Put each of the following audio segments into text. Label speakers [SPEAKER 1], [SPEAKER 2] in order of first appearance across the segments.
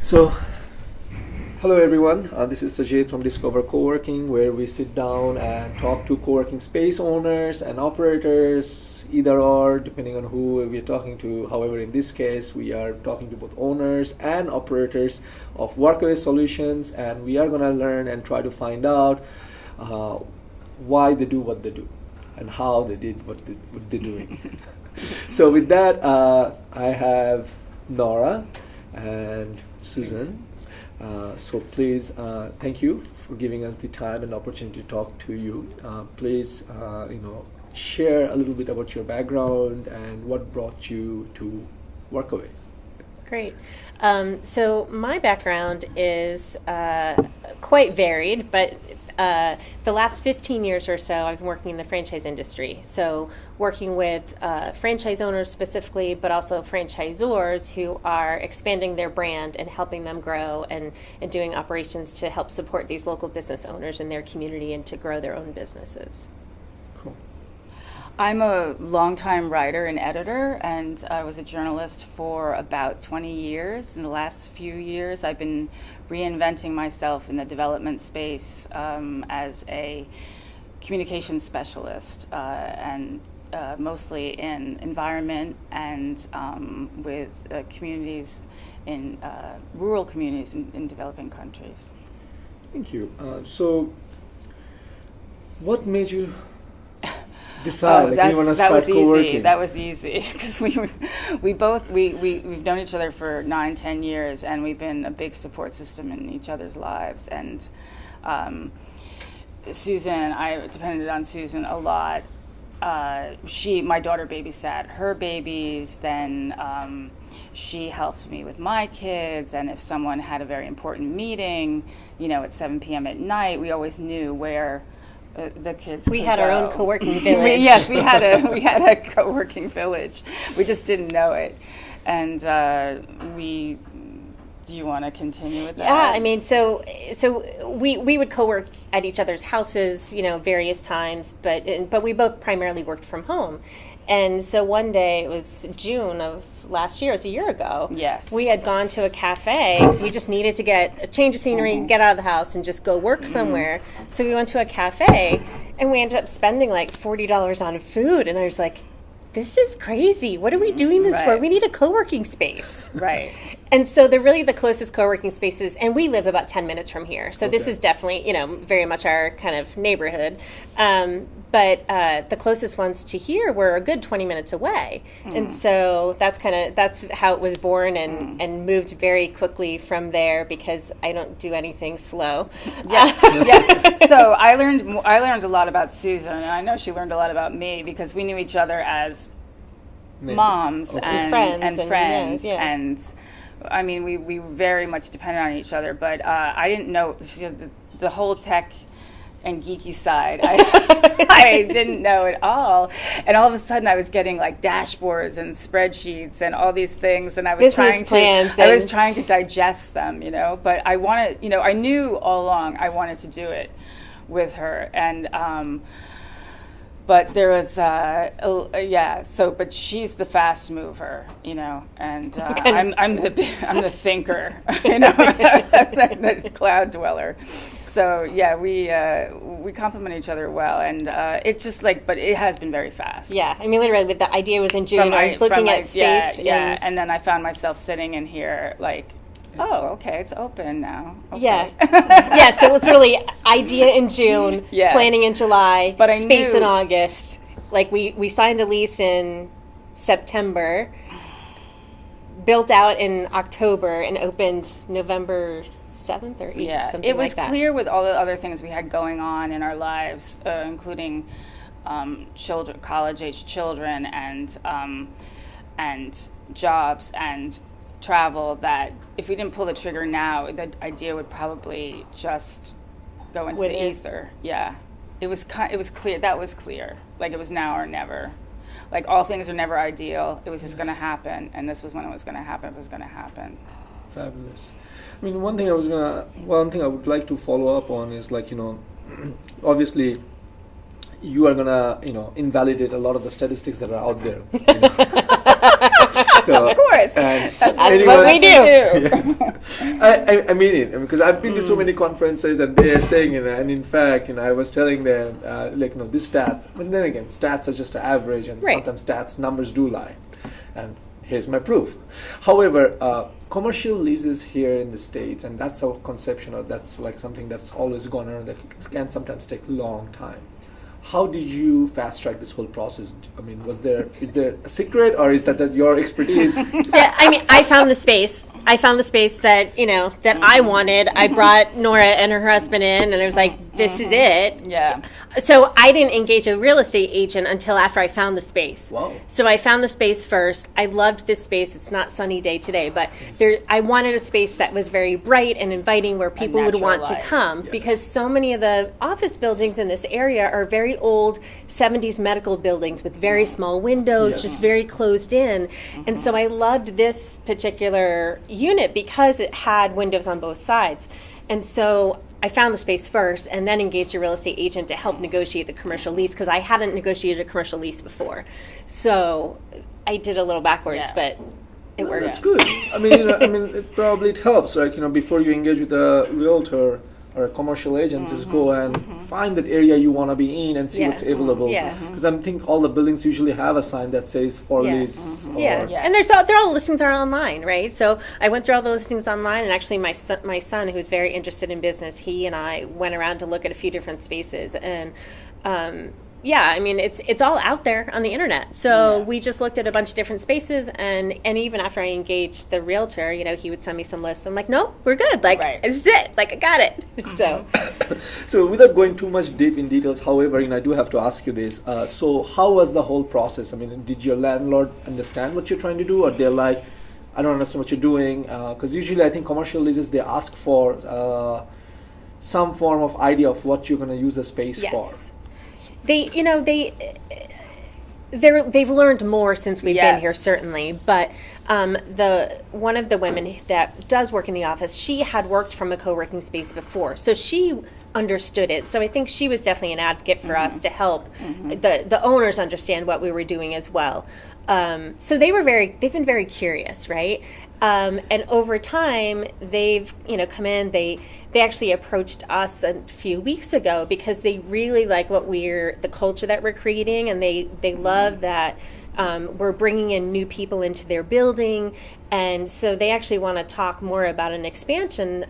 [SPEAKER 1] So, hello everyone. This is Sajid from Discover Coworking, where we sit down and talk to coworking space owners and operators, either or, depending on who we're talking to. However, in this case, we are talking to both owners and operators of WorkAway Solutions, and we are going to learn and try to find out why they do what they do and how they did what they're doing. So, with that, I have Nora and Susan. So please, thank you for giving us the time and opportunity to talk to you. Please, share a little bit about your background and what brought you to WorkAway.
[SPEAKER 2] Great. So my background is quite varied, but the last 15 years or so, I've been working in the franchise industry. So working with franchise owners specifically, but also franchisors who are expanding their brand and helping them grow and doing operations to help support these local business owners in their community and to grow their own businesses.
[SPEAKER 1] Cool.
[SPEAKER 3] I'm a longtime writer and editor, and I was a journalist for about 20 years. In the last few years, I've been reinventing myself in the development space as a communications specialist, and mostly in environment and with communities in rural communities in developing countries.
[SPEAKER 1] Thank you. So, what made you decide you want to start coworking?
[SPEAKER 3] That was easy because we've known each other for 9-10 years, and we've been a big support system in each other's lives. And Susan, I depended on Susan a lot. My daughter babysat her babies, then she helped me with my kids, and if someone had a very important meeting, at 7 p.m. at night, we always knew where the kids
[SPEAKER 2] We had our own co-working village.
[SPEAKER 3] Yes, we had a co-working village. We just didn't know it. And do you want to continue with that?
[SPEAKER 2] Yeah, I mean, so we would co-work at each other's houses, various times, but we both primarily worked from home. And so one day, it was June of last year, it was a year ago.
[SPEAKER 3] Yes.
[SPEAKER 2] We had gone to a cafe because we just needed to get a change of scenery, get out of the house, and just go work somewhere. So we went to a cafe, and we ended up spending like $40 on food. And I was like, this is crazy. What are we doing this for? We need a co-working space.
[SPEAKER 3] Right.
[SPEAKER 2] And so they're really the closest co-working spaces, and we live about 10 minutes from here. So this is definitely, very much our kind of neighborhood. But the closest ones to here were a good 20 minutes away. And so that's how it was born and moved very quickly from there because I don't do anything slow.
[SPEAKER 3] Yes. So I learned a lot about Susan, and I know she learned a lot about me because we knew each other as moms and friends. And I mean, we very much depended on each other, but I didn't know the whole tech and geeky side. I didn't know it all, and all of a sudden I was getting like dashboards and spreadsheets and all these things, and I was trying to digest them, But I wanted, I knew all along I wanted to do it with her, and but there was, but she's the fast mover, and I'm the thinker, the cloud dweller. So yeah, we complement each other well, and it's just but it has been very fast.
[SPEAKER 2] Yeah, I mean, literally, the idea was in June. I was looking at space.
[SPEAKER 3] And then I found myself sitting in here oh, okay, it's open now. Okay.
[SPEAKER 2] Yeah. So it's really idea in June, planning in July, but space in August. We signed a lease in September, built out in October, and opened November 7th or 8th, something like that.
[SPEAKER 3] It was clear with all the other things we had going on in our lives, including children, college-age children, and jobs and travel, that if we didn't pull the trigger now, the idea would probably just go into the ether. Yeah, it was clear. That was clear. It was now or never. All things are never ideal. It was just going to happen, and this was when it was going to happen. It was going to happen.
[SPEAKER 1] Fabulous. I mean, one thing I would like to follow up on is obviously you are gonna invalidate a lot of the statistics that are out there.
[SPEAKER 3] Of course. That's
[SPEAKER 2] what we do.
[SPEAKER 1] Yeah. I mean it, because I've been to so many conferences and they're saying it, and in fact, I was telling them, this stats, and then again, stats are just an average, and sometimes stats numbers do lie. And here's my proof. However, commercial leases here in the States, and that's our conception, or that's like something that's always gone on, that can sometimes take a long time. How did you fast track this whole process? I mean, is there a secret, or is that your expertise?
[SPEAKER 2] Yeah, I mean, I found the space. I found the space that I wanted. I brought Nora and her husband in, and I was like, this is it.
[SPEAKER 3] Yeah.
[SPEAKER 2] So I didn't engage a real estate agent until after I found the space.
[SPEAKER 1] Wow.
[SPEAKER 2] So I found the space first. I loved this space. It's not sunny day today, but I wanted a space that was very bright and inviting where people would want to come, because so many of the office buildings in this area are very old 70s medical buildings with very small windows, just very closed in. And so I loved this particular unit because it had windows on both sides. And so I found the space first and then engaged a real estate agent to help negotiate the commercial lease, because I hadn't negotiated a commercial lease before. So I did a little backwards, but it worked.
[SPEAKER 1] That's good. I mean, it helps, right? Before you engage with a realtor or a commercial agent, just go and find that area you want to be in and see what's available. Because I think all the buildings usually have a sign that says for lease.
[SPEAKER 2] And they're all the listings are online, right? So I went through all the listings online, and actually my son, who's very interested in business, he and I went around to look at a few different spaces, and I mean, it's all out there on the internet. So we just looked at a bunch of different spaces, and even after I engaged the realtor, he would send me some lists. I'm like, nope, we're good. Like, this is it. Like, I got it.
[SPEAKER 1] So without going too much deep in details, however, I do have to ask you this. So how was the whole process? I mean, did your landlord understand what you're trying to do, or they're like, I don't understand what you're doing? Because usually I think commercial leases, they ask for some form of idea of what you're going to use the space for.
[SPEAKER 2] They've learned more since we've been here, certainly. But one of the women that does work in the office, she had worked from a co-working space before, so she understood it. So I think she was definitely an advocate for us to help the owners understand what we were doing as well. So they've been very curious, right? And over time, they've come in. They actually approached us a few weeks ago because they really like the culture that we're creating, and they love that we're bringing in new people into their building, and so they actually want to talk more about an expansion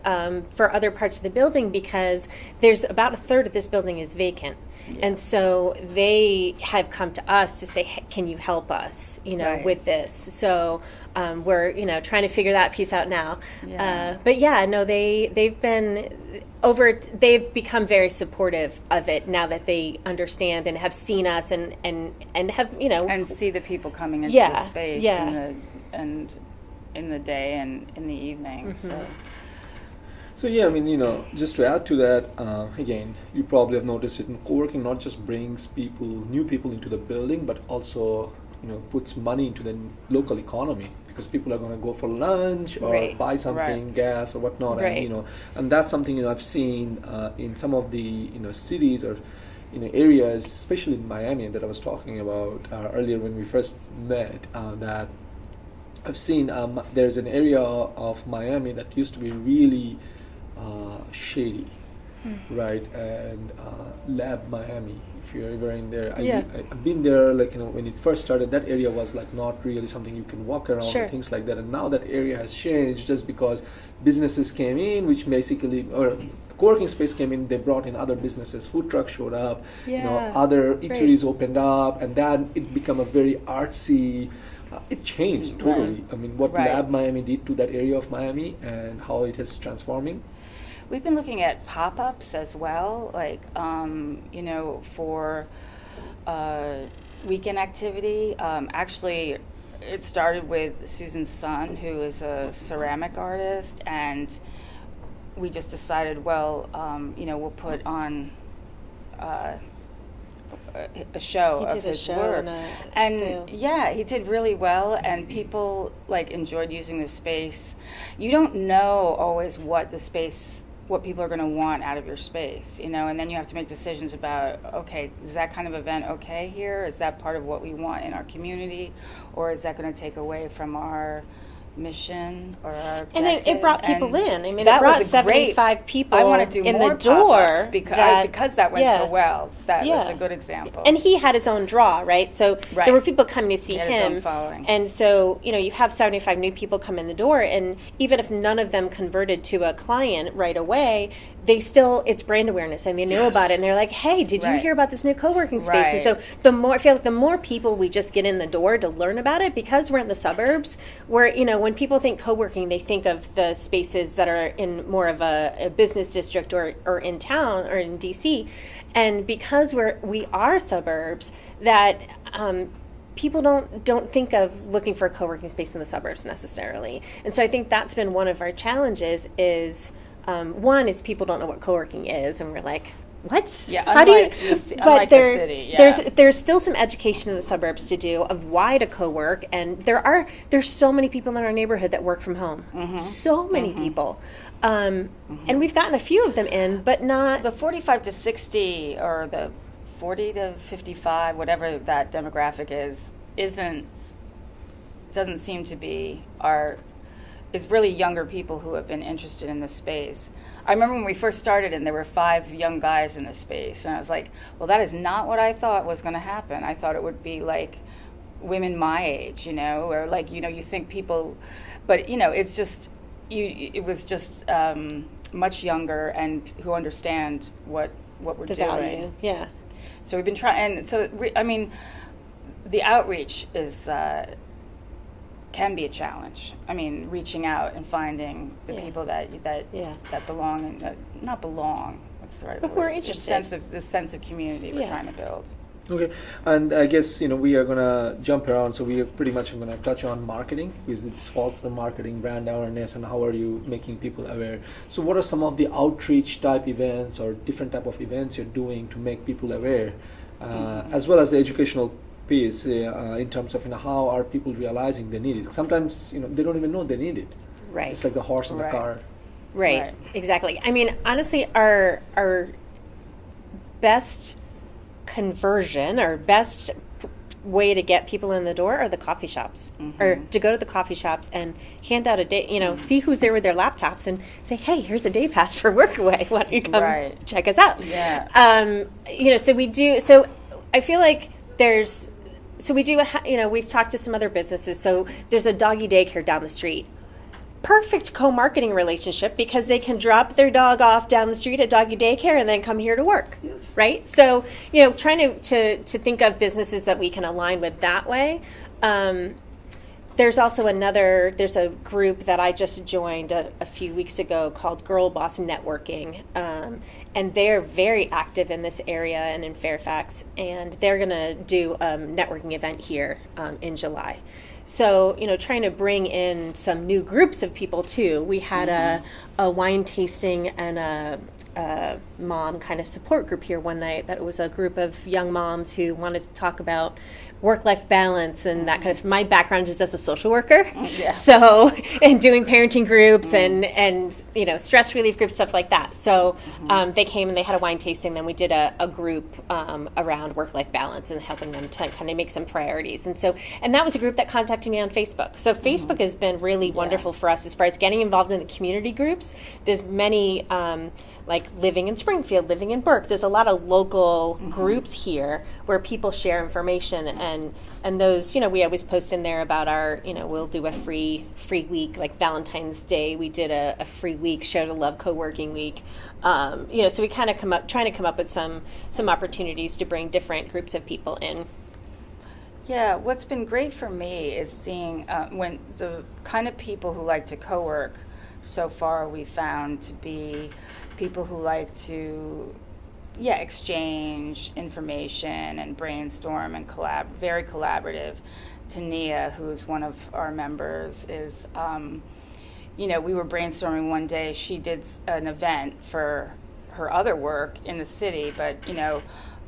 [SPEAKER 2] for other parts of the building, because there's about a third of this building is vacant. And so they have come to us to say, hey, can you help us, with this? So we're, trying to figure that piece out now. They've become very supportive of it now that they understand and have seen us and have,
[SPEAKER 3] and see the people coming into the space and in the day and in the evening.
[SPEAKER 1] So I mean, just to add to that, again, you probably have noticed it in co-working not just brings new people into the building, but also, puts money into the local economy, because people are going to go for lunch or buy something, gas or whatnot, and that's something I've seen in some of the cities or areas, especially in Miami that I was talking about earlier when we first met. That I've seen there's an area of Miami that used to be really shady, right? And Lab Miami, if you're ever in there, I've been there. Like when it first started, that area was like not really something you can walk around and things like that. And now that area has changed just because businesses came in, which basically, or co-working space came in. They brought in other businesses. Food trucks showed up. Other eateries opened up, and then it became a very artsy. It changed totally. I mean, what Lab Miami did to that area of Miami and how it is transforming.
[SPEAKER 3] We've been looking at pop-ups as well, like, for weekend activity. Actually, it started with Susan's son, who is a ceramic artist, and we just decided, we'll put on a show of his work, and he did really well, and people enjoyed using the space. You don't know always what the space what people are going to want out of your space, you know, and then you have to make decisions about, okay, is that kind of event okay here? Is that part of what we want in our community, or is that going to take away from our mission or our objective?
[SPEAKER 2] And it brought people in. I mean,
[SPEAKER 3] that
[SPEAKER 2] it brought
[SPEAKER 3] was
[SPEAKER 2] 75 people
[SPEAKER 3] I want to do
[SPEAKER 2] in
[SPEAKER 3] more
[SPEAKER 2] the door
[SPEAKER 3] because that went so well. That was a good example.
[SPEAKER 2] And he had his own draw, right? So there were people coming to see
[SPEAKER 3] he had
[SPEAKER 2] him.
[SPEAKER 3] His own following.
[SPEAKER 2] And so, you know, you have 75 new people come in the door, and even if none of them converted to a client right away, they still, it's brand awareness, and they know about it, and they're like, hey, did you hear about this new co-working space? And so I feel like the more people we just get in the door to learn about it, because we're in the suburbs, where, you know, when people think co-working, they think of the spaces that are in more of a business district or in town or in DC. And because we are suburbs, that people don't think of looking for a co-working space in the suburbs necessarily. And so I think that's been one of our challenges is, one is people don't know what co-working is, and we're like, what?
[SPEAKER 3] Yeah,
[SPEAKER 2] how do you?
[SPEAKER 3] But the city, yeah.
[SPEAKER 2] There's still some education in the suburbs to do of why to co-work, and there's so many people in our neighborhood that work from home, so many people, and we've gotten a few of them in, but not
[SPEAKER 3] the 45 to 60 or the 40 to 55, whatever that demographic doesn't seem to be it's really younger people who have been interested in this space. I remember when we first started and there were 5 young guys in this space, and I was like, well, that is not what I thought was going to happen. I thought it would be like women my age, you know, or like, you know, you think people, but, you know, it's just, it was just much younger and who understand what we're doing.
[SPEAKER 2] The value, yeah.
[SPEAKER 3] So we've been trying, and so, I mean, the outreach is, can be a challenge. I mean, reaching out and finding the people that belong and not belong. What's the right
[SPEAKER 2] but
[SPEAKER 3] word?
[SPEAKER 2] We're interested.
[SPEAKER 3] This sense of community we're trying to build.
[SPEAKER 1] Okay, and I guess, you know, we are gonna jump around, so we are pretty much gonna touch on marketing, because this falls to marketing, brand awareness, and how are you making people aware. So what are some of the outreach type events or different type of events you're doing to make people aware, as well as the educational piece in terms of, you know, how are people realizing they need it? Sometimes, you know, they don't even know they need it.
[SPEAKER 2] Right.
[SPEAKER 1] It's like the horse in the car.
[SPEAKER 2] Right. Exactly. I mean, honestly, our best conversion or best way to get people in the door are the coffee shops, or to go to the coffee shops and hand out a day, you know, see who's there with their laptops and say, hey, here's a day pass for WorkAway. Why don't you come check us out?
[SPEAKER 3] Yeah.
[SPEAKER 2] You know, so we do. So I feel like we do. You know, we've talked to some other businesses. So there's a doggy daycare down the street. Perfect co-marketing relationship, because they can drop their dog off down the street at doggy daycare and then come here to work, right? So, you know, trying to think of businesses that we can align with that way. There's also there's a group that I just joined a few weeks ago called Girl Boss Networking, and they're very active in this area and in Fairfax, and they're going to do a networking event here in July. So, you know, trying to bring in some new groups of people too. We had a wine tasting and a mom kind of support group here one night. That was a group of young moms who wanted to talk about work-life balance and that kind of. My background is as a social worker, so and doing parenting groups and you know, stress relief groups, stuff like that. So they came and they had a wine tasting. Then we did a group around work-life balance and helping them to kind of make some priorities. And that was a group that contacted me on Facebook. So Facebook has been really wonderful for us as far as getting involved in the community groups. There's many. Like living in Springfield, living in Burke. There's a lot of local groups here where people share information, and those, you know, we always post in there about our, you know, we'll do a free week, like Valentine's Day. We did a free week, Share the Love co-working week. You know, so we kind of trying to come up with some opportunities to bring different groups of people in.
[SPEAKER 3] Yeah, what's been great for me is seeing when the kind of people who like to co-work so far we found to be people who like to exchange information and brainstorm and very collaborative. Tania, who's one of our members, is you know, we were brainstorming one day. She did an event for her other work in the city, but, you know,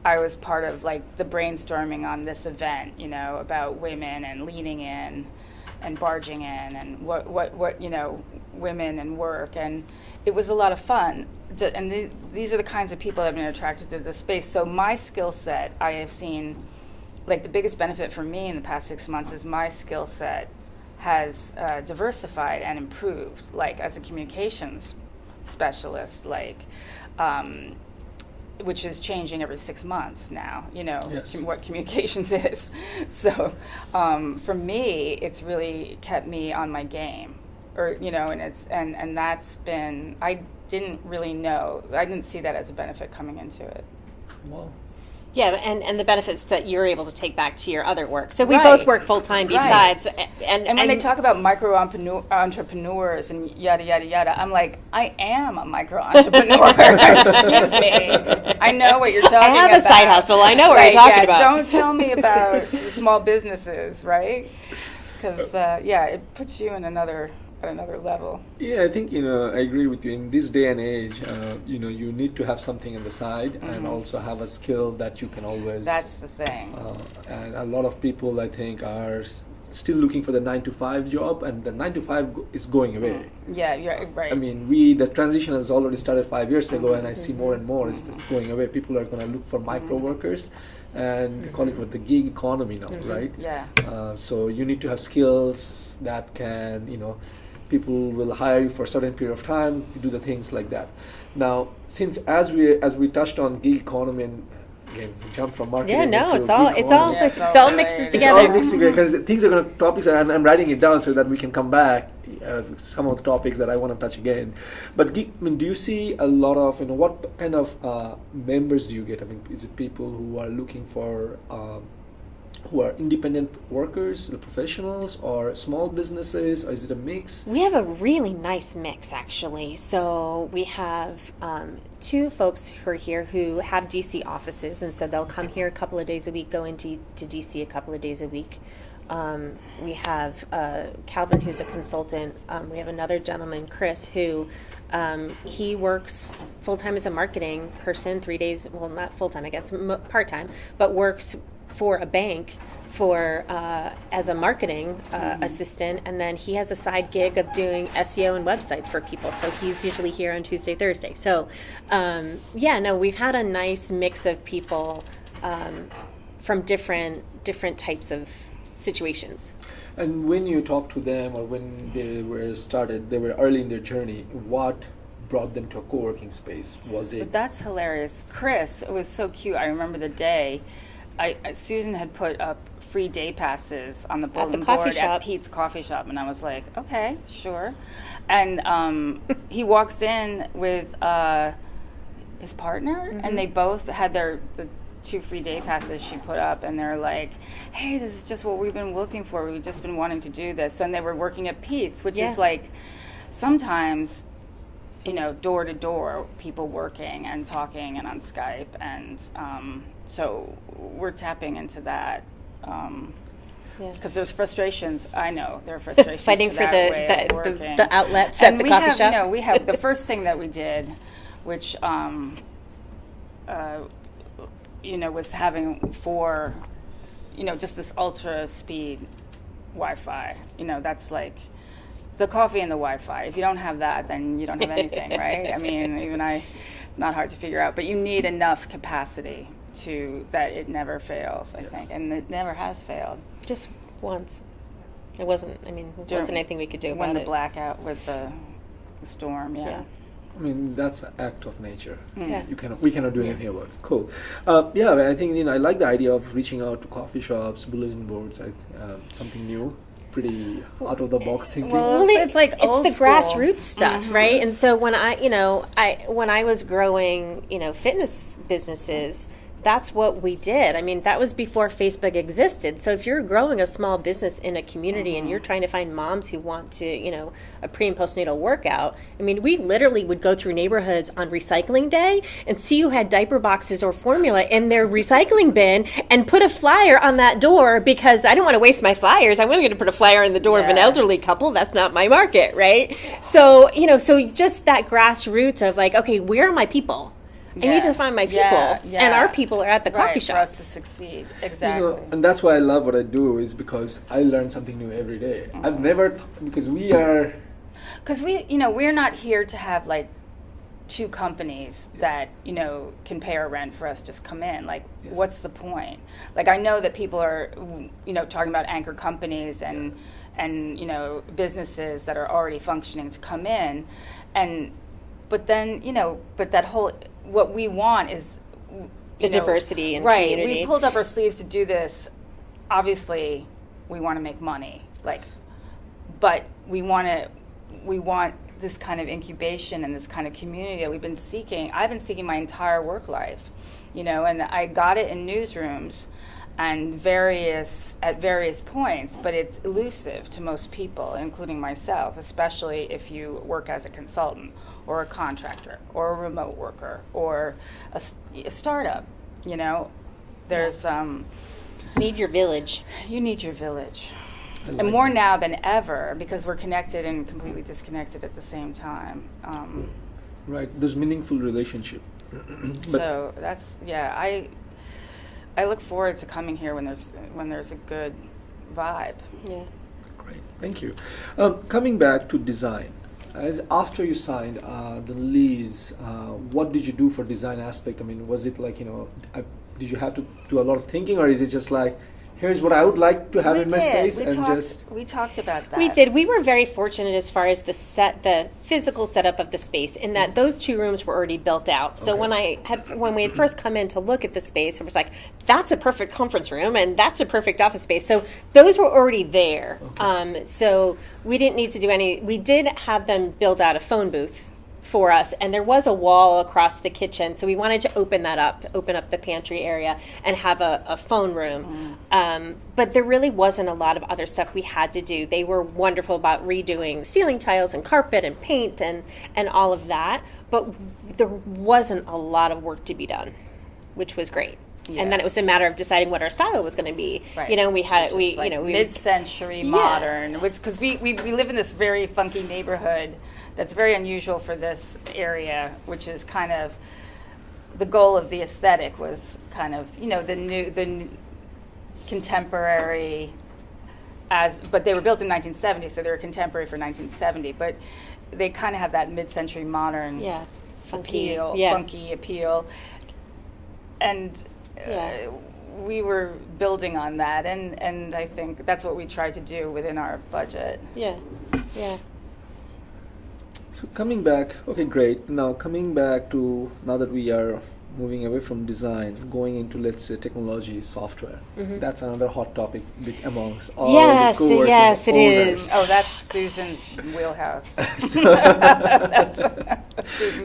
[SPEAKER 3] I was part of like the brainstorming on this event, you know, about women and leaning in and barging in and what you know, women and work, and it was a lot of fun. And these are the kinds of people that have been attracted to the space. So my skill set, I have seen, like the biggest benefit for me in the past 6 months is my skill set has diversified and improved, like as a communications specialist, like which is changing every 6 months now,
[SPEAKER 1] yes.
[SPEAKER 3] What communications is. So for me, it's really kept me on my game, and that's been, I didn't see that as a benefit coming into it.
[SPEAKER 1] Wow.
[SPEAKER 2] Yeah, and the benefits that you're able to take back to your other work. So we
[SPEAKER 3] Right.
[SPEAKER 2] both work full-time besides.
[SPEAKER 3] Right. And when they talk about entrepreneurs and yada, yada, yada, I'm like, I am a micro-entrepreneur. Excuse me. I know what you're talking about.
[SPEAKER 2] I have a side hustle. I know what you're talking about.
[SPEAKER 3] Don't tell me about small businesses, right? Because, it puts you in another level.
[SPEAKER 1] Yeah, I think, I agree with you. In this day and age, you need to have something on the side and also have a skill that you can always...
[SPEAKER 3] That's the thing.
[SPEAKER 1] And a lot of people, I think, are still looking for the 9-to-5 job, and the 9-to-5 is going away.
[SPEAKER 3] Yeah, you're right.
[SPEAKER 1] I mean, the transition has already started 5 years ago, and I see more and more it's going away. People are going to look for micro workers, and they call it the gig economy now, right?
[SPEAKER 3] Yeah.
[SPEAKER 1] So you need to have skills that can, people will hire you for a certain period of time to do the things like that. Now, since as we touched on gig economy, and again, we jump from marketing.
[SPEAKER 2] Yeah, no,
[SPEAKER 1] into
[SPEAKER 2] it's all
[SPEAKER 1] gig
[SPEAKER 2] it's all
[SPEAKER 1] economy.
[SPEAKER 2] it's all mixes
[SPEAKER 1] It's
[SPEAKER 2] together.
[SPEAKER 1] all mixed together because things are topics are, and I'm writing it down so that we can come back some of the topics that I want to touch again. But do you see a lot of what kind of members do you get? I mean, is it people who are looking for who are independent workers, the professionals, or small businesses, or is it a mix?
[SPEAKER 2] We have a really nice mix, actually. So we have 2 folks who are here who have DC offices, and so they'll come here a couple of days a week, go into DC a couple of days a week. We have Calvin, who's a consultant. We have another gentleman, Chris, who he works full-time as a marketing person, 3 days, well, not full-time, I guess, part-time, but works for a bank as a marketing assistant, and then he has a side gig of doing SEO and websites for people, so he's usually here on Tuesday, Thursday. So we've had a nice mix of people from different types of situations.
[SPEAKER 1] And when you talk to them, or when they were early in their journey, what brought them to a co-working space? Was it?
[SPEAKER 3] But that's hilarious. Chris, it was so cute. I remember the day Susan had put up free day passes on the bulletin board at Pete's coffee shop, and I was like, okay, sure. And he walks in with his partner, and they both had the 2 free day passes she put up, and they're like, hey, this is just what we've been looking for. We've just been wanting to do this. And they were working at Pete's, which is like sometimes, door to door, people working and talking and on Skype. And so we're tapping into that. Because there's frustrations. I know there are frustrations.
[SPEAKER 2] Fighting for the outlets at the coffee shop.
[SPEAKER 3] We have the first thing that we did, which was having 4, just this ultra speed Wi-Fi. That's like the coffee and the Wi-Fi. If you don't have that, then you don't have anything, right? I mean, even not hard to figure out, but you need enough capacity that it never fails, I think, and it never has failed.
[SPEAKER 2] Just once. It wasn't anything we could do about it.
[SPEAKER 3] When the blackout with the storm, yeah.
[SPEAKER 1] I mean, that's an act of nature.
[SPEAKER 2] Yeah.
[SPEAKER 1] We cannot do anything about it. Cool. I think I like the idea of reaching out to coffee shops, bulletin boards. Something new, pretty out of the box thinking.
[SPEAKER 3] Well, it's like old
[SPEAKER 2] the
[SPEAKER 3] school.
[SPEAKER 2] Grassroots stuff, right? And so when I was growing, fitness businesses, that's what we did. I mean, that was before Facebook existed. So if you're growing a small business in a community and you're trying to find moms who want to, a pre and postnatal workout, I mean, we literally would go through neighborhoods on recycling day and see who had diaper boxes or formula in their recycling bin and put a flyer on that door, because I don't want to waste my flyers. I'm going to put a flyer in the door of an elderly couple. That's not my market, right? So, so just that grassroots of like, okay, where are my people? I need to find my people, and our people are at the coffee shops.
[SPEAKER 3] For us to succeed, exactly.
[SPEAKER 1] And that's why I love what I do, is because I learn something new every day. I've never, because we are
[SPEAKER 3] because we're not here to have like two companies that can pay our rent for us just come in. Like, what's the point? Like, I know that people are talking about anchor companies and businesses that are already functioning to come in, but that whole, what we want is
[SPEAKER 2] the diversity and
[SPEAKER 3] right.
[SPEAKER 2] community.
[SPEAKER 3] We pulled up our sleeves to do this. Obviously, we want to make money, but we want this kind of incubation and this kind of community that we've been seeking. I've been seeking my entire work life, and I got it in newsrooms and at various points, but it's elusive to most people, including myself, especially if you work as a consultant or a contractor or a remote worker or a startup. There's
[SPEAKER 2] need your village.
[SPEAKER 3] You need your village. And more now than ever, because we're connected and completely disconnected at the same time.
[SPEAKER 1] Right, there's meaningful relationship.
[SPEAKER 3] So that's I look forward to coming here when there's a good vibe.
[SPEAKER 2] Yeah.
[SPEAKER 1] Great, thank you. Coming back to design, as after you signed the lease, what did you do for design aspect? I mean, was it like did you have to do a lot of thinking, or is it just like, here's what I would like to have in my space,
[SPEAKER 3] we talked about that.
[SPEAKER 2] We did. We were very fortunate as far as the physical setup of the space, in that those two rooms were already built out. So when we had first come in to look at the space, it was like, that's a perfect conference room and that's a perfect office space. So those were already there. Okay. So we didn't need to do any. We did have them build out a phone booth for us, and there was a wall across the kitchen, so we wanted to open up the pantry area and have a phone room. But there really wasn't a lot of other stuff we had to do. They were wonderful about redoing ceiling tiles and carpet and paint and all of that, but there wasn't a lot of work to be done, which was great. Yeah. And then it was a matter of deciding what our style was going to be.
[SPEAKER 3] Right.
[SPEAKER 2] We had
[SPEAKER 3] mid-century modern, which, because we live in this very funky neighborhood that's very unusual for this area, which is kind of the goal of the aesthetic was kind of the contemporary, but they were built in 1970, so they were contemporary for 1970, but they kind of have that mid-century modern funky appeal, and we were building on that, and I think that's what we tried to do within our budget.
[SPEAKER 2] Yeah.
[SPEAKER 1] So coming back, okay, great. Now coming back to, now that we are moving away from design, going into, let's say, technology, software. Mm-hmm. That's another hot topic amongst all the co-working
[SPEAKER 2] Yes, it
[SPEAKER 1] owners.
[SPEAKER 2] is.
[SPEAKER 3] Oh, that's Susan's wheelhouse.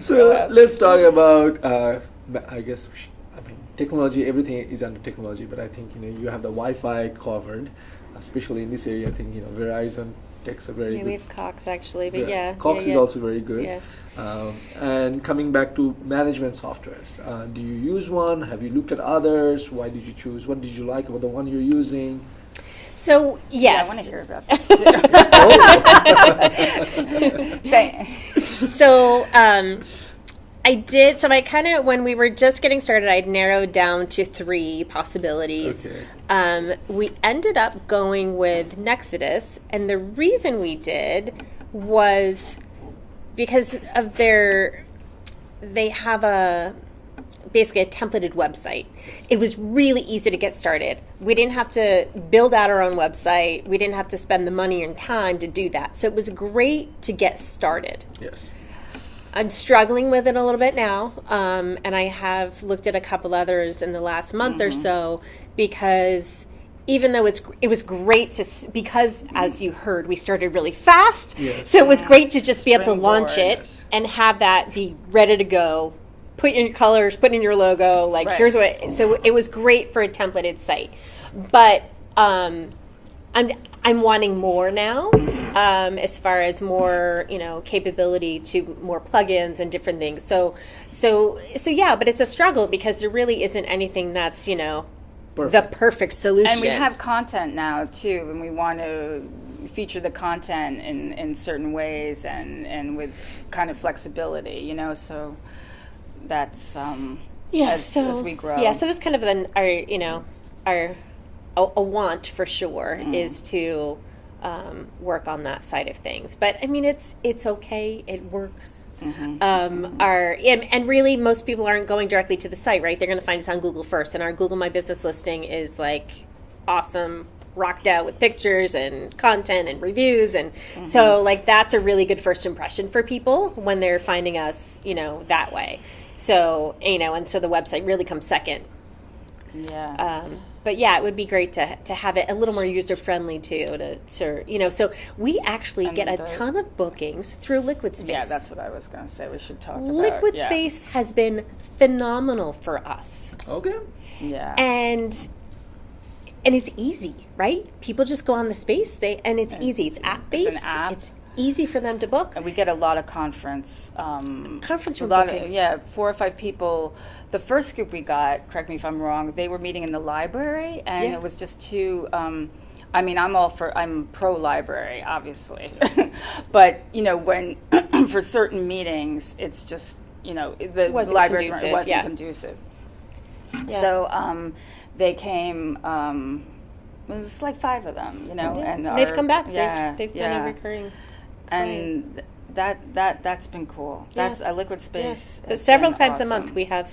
[SPEAKER 1] So let's talk about, technology. Everything is under technology, but I think you have the Wi-Fi covered, especially in this area. I think Verizon takes a very good.
[SPEAKER 2] We have Cox actually, but
[SPEAKER 1] Cox is also very good. Yeah. And coming back to management softwares, do you use one? Have you looked at others? Why did you choose? What did you like about the one you're using?
[SPEAKER 2] So yes,
[SPEAKER 3] I want to hear about this too.
[SPEAKER 2] So I did. So I kind of, when we were just getting started, I'd narrowed down to 3 possibilities. Okay. We ended up going with Nexodus, and the reason we did was because of they have basically a templated website. It was really easy to get started. We didn't have to build out our own website. We didn't have to spend the money and time to do that. So it was great to get started.
[SPEAKER 1] Yes.
[SPEAKER 2] I'm struggling with it a little bit now, and I have looked at a couple others in the last month or so, because even though it was great because as you heard, we started really fast, so it was great to just be able to launch it and have that be ready to go, put in your colors, put in your logo, here's what. So it was great for a templated site, but I'm wanting more now, as far as more, capability to more plugins and different things. So yeah, but it's a struggle because there really isn't anything that's, the perfect solution.
[SPEAKER 3] And we have content now too, and we want to feature the content in certain ways and with kind of flexibility, so that's as we grow.
[SPEAKER 2] Yeah, so that's kind of our a want for sure is to work on that side of things. But I mean, it's okay. It works.
[SPEAKER 3] Mm-hmm.
[SPEAKER 2] And really, most people aren't going directly to the site, right? They're going to find us on Google first, and our Google My Business listing is like awesome, rocked out with pictures and content and reviews, and so like that's a really good first impression for people when they're finding us, that way. So and so the website really comes second.
[SPEAKER 3] Yeah.
[SPEAKER 2] But yeah, it would be great to have it a little more user friendly too. So we actually get a ton of bookings through Liquid Space.
[SPEAKER 3] Yeah, that's what I was going to say. We should talk about
[SPEAKER 2] Liquid Space has been phenomenal for us.
[SPEAKER 1] Okay.
[SPEAKER 3] Yeah.
[SPEAKER 2] And it's easy, right? People just go on the space. It's easy. It's app based.
[SPEAKER 3] It's an app.
[SPEAKER 2] It's easy for them to book.
[SPEAKER 3] And we get a lot of conference
[SPEAKER 2] room
[SPEAKER 3] bookings. 4 or 5 people. The first group we got, correct me if I'm wrong, they were meeting in the library, and it was just too. I'm pro library, obviously, but when for certain meetings, it's just the libraries wasn't conducive.
[SPEAKER 2] Yeah.
[SPEAKER 3] So they came. It was like 5 of them, and
[SPEAKER 2] they've come back.
[SPEAKER 3] Yeah,
[SPEAKER 2] they've been a recurring client.
[SPEAKER 3] And that's been cool. That's a Liquid Space.
[SPEAKER 2] Yeah. Several times a month we have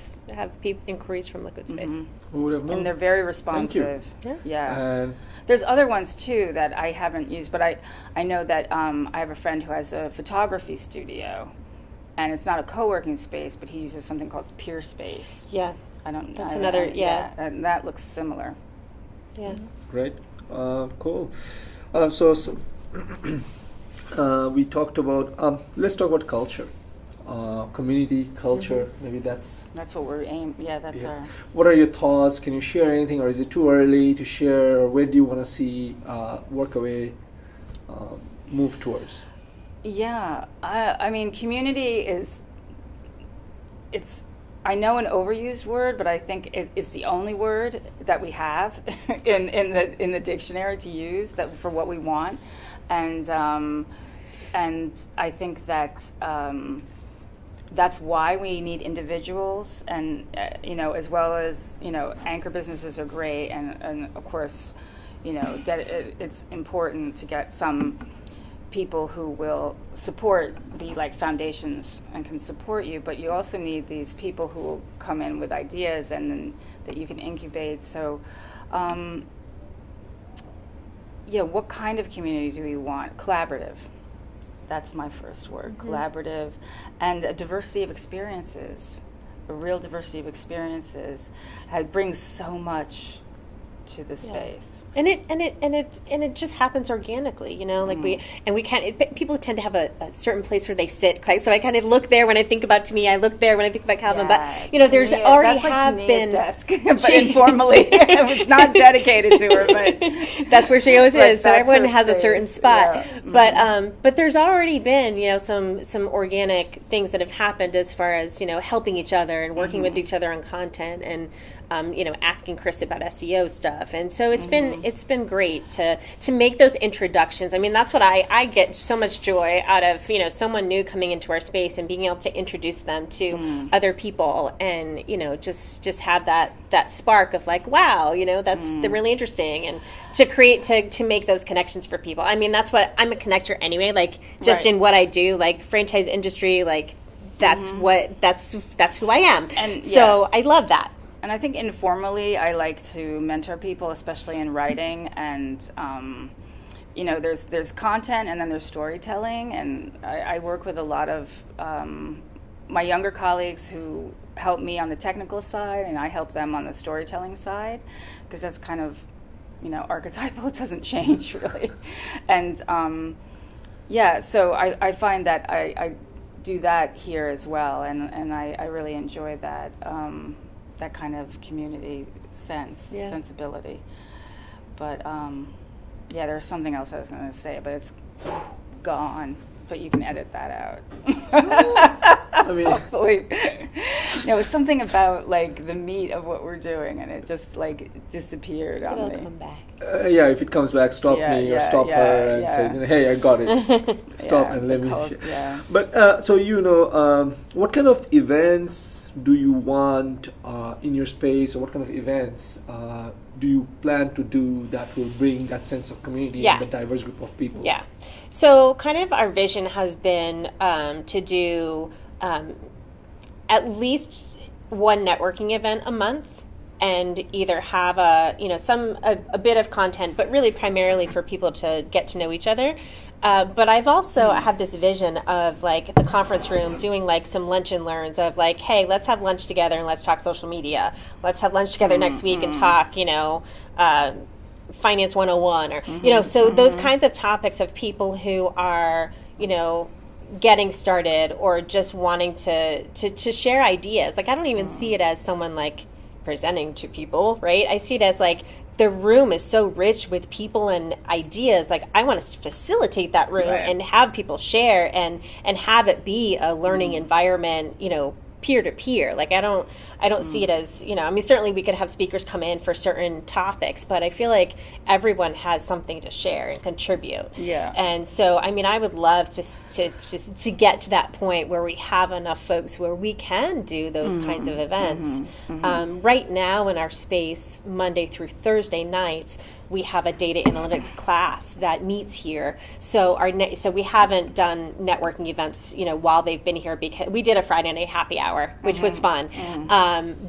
[SPEAKER 2] inquiries from Liquid Space.
[SPEAKER 1] Who would have known?
[SPEAKER 3] And they're very responsive.
[SPEAKER 1] Thank you.
[SPEAKER 3] Yeah. There's other ones too that I haven't used, but I know that I have a friend who has a photography studio, and it's not a co-working space, but he uses something called Peer Space.
[SPEAKER 2] Yeah.
[SPEAKER 3] That's
[SPEAKER 2] another.
[SPEAKER 3] And that looks similar.
[SPEAKER 2] Yeah.
[SPEAKER 1] Great. Cool. We talked about. Let's talk about culture, community culture. Maybe that's
[SPEAKER 3] what we're aiming. Yeah, that's
[SPEAKER 1] yes.
[SPEAKER 3] our.
[SPEAKER 1] What are your thoughts? Can you share anything, or is it too early to share? Or where do you want to see WorkAway move towards?
[SPEAKER 3] Yeah, I mean, community is. It's. I know an overused word, but I think it's the only word that we have in the dictionary to use for what we want. And I think that that's why we need individuals, and as well as anchor businesses are great, and of course, it's important to get some people who will be like foundations and can support you, but you also need these people who will come in with ideas and then that you can incubate. So. What kind of community do we want? Collaborative. That's my first word. Collaborative, and a diversity of experiences. A real diversity of experiences brings so much to the space.
[SPEAKER 2] And it just happens organically, like we can't. People tend to have a certain place where they sit. So I kind of look there when I think about Tania. I look there when I think about Calvin. But there's
[SPEAKER 3] Tania,
[SPEAKER 2] already
[SPEAKER 3] that's like
[SPEAKER 2] have
[SPEAKER 3] Tania's
[SPEAKER 2] been
[SPEAKER 3] desk, but informally, it's not dedicated to her. But
[SPEAKER 2] that's where she always is. So everyone has a certain spot.
[SPEAKER 3] Yeah.
[SPEAKER 2] But there's already been some organic things that have happened as far as helping each other and working with each other on content and. Asking Chris about SEO stuff, and so it's been great to make those introductions. I mean, that's what I get so much joy out of someone new coming into our space and being able to introduce them to other people, and just have that spark of like, wow, that's really interesting, and to make those connections for people. I mean, that's what I'm a connector anyway. Like just in what I do, like franchise industry, like that's that's who I am, and so I love that.
[SPEAKER 3] And I think informally, I like to mentor people, especially in writing. And there's content, and then there's storytelling. And I work with a lot of my younger colleagues who help me on the technical side, and I help them on the storytelling side, because that's kind of archetypal. It doesn't change really. And so I find that I do that here as well, and I really enjoy that. That kind of community sensibility. But there's something else I was going to say, but it's gone. But you can edit that out.
[SPEAKER 1] I mean,
[SPEAKER 3] hopefully. No, it was something about like the meat of what we're doing, and it just like disappeared on me.
[SPEAKER 2] It'll come back.
[SPEAKER 1] If it comes back, stop me or stop her and say, "Hey, I got it." Stop and let me.
[SPEAKER 3] Yeah.
[SPEAKER 1] But so what kind of events, do you want in your space, or what kind of events do you plan to do that will bring that sense of community and the diverse group of people?
[SPEAKER 2] Yeah. So kind of our vision has been to do at least one networking event a month, and either have a bit of content, but really primarily for people to get to know each other. But I've also had this vision of like the conference room doing like some lunch and learns of like, hey, let's have lunch together and let's talk social media. Let's have lunch together next week and talk, Finance 101 or, so those kinds of topics of people who are, getting started or just wanting to share ideas. Like, I don't even see it as someone like presenting to people, right? I see it as like the room is so rich with people and ideas. Like, I want to facilitate that room and have people share and have it be a learning environment, peer to peer. Like, I don't see it as, certainly we could have speakers come in for certain topics, but I feel like everyone has something to share and contribute. Yeah. And so, I would love to get to that point where we have enough folks where we can do those kinds of events. Right now in our space, Monday through Thursday nights, we have a data analytics class that meets here. So so we haven't done networking events, while they've been here, because we did a Friday night happy hour, which was fun.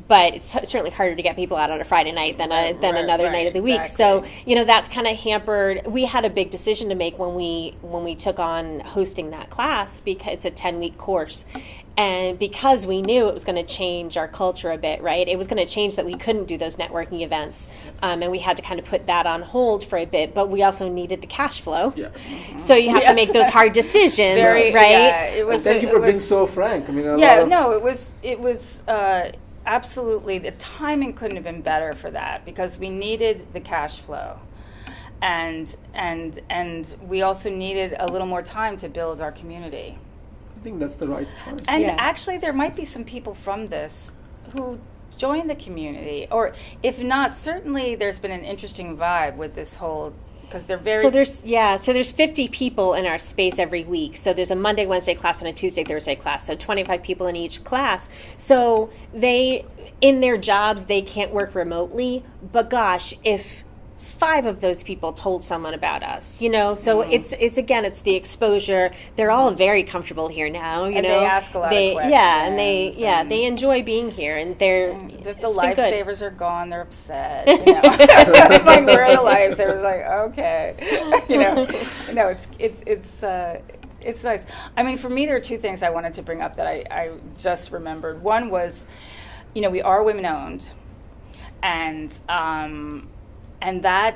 [SPEAKER 2] But it's certainly harder to get people out on a Friday night than another night of the week. So, that's kind of hampered. We had a big decision to make when we took on hosting that class, because it's a 10-week course. And because we knew it was going to change our culture a bit, right? It was going to change that we couldn't do those networking events. And we had to kind of put that on hold for a bit, but we also needed the cash flow. Yes. So you have to make those hard decisions, right?
[SPEAKER 1] Yeah, thank you for being so frank.
[SPEAKER 3] It was absolutely, the timing couldn't have been better for that, because we needed the cash flow. And we also needed a little more time to build our community.
[SPEAKER 1] I think that's the right choice.
[SPEAKER 3] And actually, there might be some people from this who join the community, or if not, certainly there's been an interesting vibe with this whole, because they're very...
[SPEAKER 2] So there's 50 people in our space every week. So there's a Monday, Wednesday class and a Tuesday, Thursday class. So 25 people in each class. So in their jobs, they can't work remotely. But gosh, if 5 of those people told someone about us, so it's the exposure. They're all very comfortable here now,
[SPEAKER 3] and they ask a lot of questions.
[SPEAKER 2] They enjoy being here, and
[SPEAKER 3] if the lifesavers are gone, they're upset. It's like, where are the lifesavers? Like, okay, it's nice. For me, there are 2 things I wanted to bring up that I just remembered. One was, we are women owned, and that